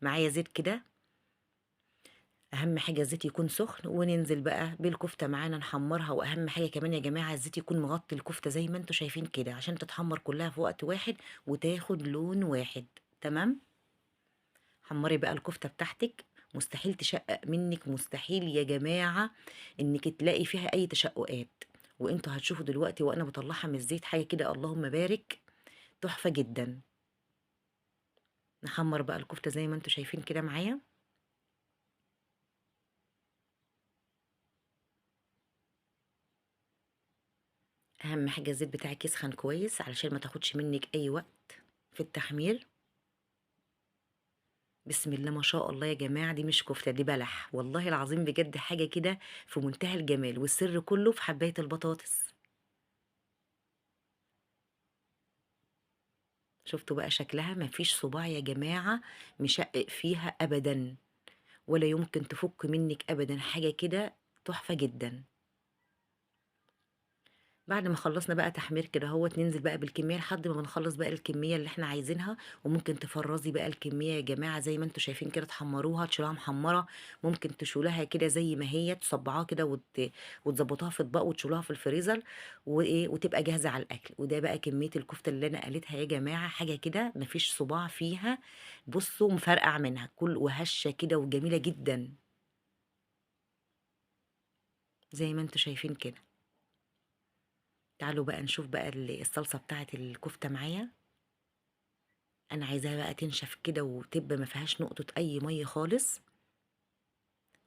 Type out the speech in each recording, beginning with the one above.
معايا زيت كده، اهم حاجه الزيت يكون سخن، وننزل بقى بالكفته معانا نحمرها. واهم حاجه كمان يا جماعه الزيت يكون مغطي الكفته زي ما انتوا شايفين كده، عشان تتحمر كلها في وقت واحد وتاخد لون واحد. تمام. حمري بقى الكفته بتاعتك، مستحيل تشقق منك، مستحيل يا جماعه انك تلاقي فيها اي تشققات. وانتوا هتشوفوا دلوقتي وانا بطلعها من الزيت حاجه كده اللهم بارك، تحفه جدا. نحمر بقى الكفته زي ما انتوا شايفين كده معايا. اهم حاجه الزيت بتاعك يسخن كويس علشان ما تاخدش منك اي وقت في التحمير. بسم الله ما شاء الله يا جماعه، دي مش كفته، دي بلح والله العظيم، بجد حاجه كده في منتهى الجمال، والسر كله في حبايه البطاطس. شفتوا بقى شكلها؟ مفيش صباع يا جماعه مشقق فيها ابدا، ولا يمكن تفك منك ابدا، حاجه كده تحفه جدا. بعد ما خلصنا بقى تحمير كده اهوت، ننزل بقى بالكميه لحد ما بنخلص بقى الكميه اللي احنا عايزينها. وممكن تفرزي بقى الكميه يا جماعه زي ما انتوا شايفين كده، تحمروها تشيلوها محمره. ممكن تشولها كده زي ما هي، تصبعوها كده وتظبطوها في اطباق وتشيلوها في الفريزر، وايه وتبقى جاهزه على الاكل. وده بقى كميه الكفته اللي انا قالتها يا جماعه، حاجه كده مفيش صباع فيها. بصوا مفرقع منها كل وهشه كده وجميله جدا زي ما انتوا شايفين كده. تعالوا بقى نشوف بقى الصلصه بتاعت الكفته معايا. انا عايزاها بقى تنشف كده وتبقى ما فيهاش نقطة اي مية خالص.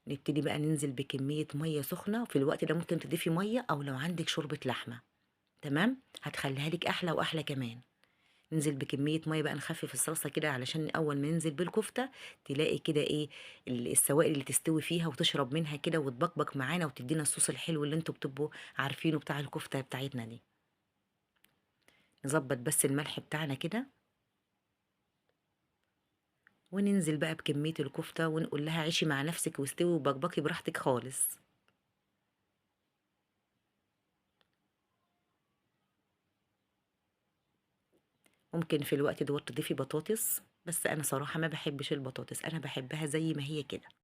نبتدي بقى ننزل بكمية مية سخنة، في الوقت ده ممكن تضيفي مية او لو عندك شوربة لحمة. تمام، هتخليها لك احلى واحلى كمان. ننزل بكمية مية بقى، نخفف الصلصة كده علشان اول ما ننزل بالكفتة تلاقي كده ايه السوائل اللي تستوي فيها وتشرب منها كده وتبقبق معانا وتدينا الصوص الحلو اللي انتوا بتبقوا عارفينه بتاع الكفتة بتاعتنا دي. نظبط بس الملح بتاعنا كده، وننزل بقى بكمية الكفتة ونقول لها عيشي مع نفسك واستوي وبكبكي براحتك خالص. ممكن في الوقت دوت تضيفي بطاطس، بس انا صراحة ما بحبش البطاطس، انا بحبها زي ما هي كده.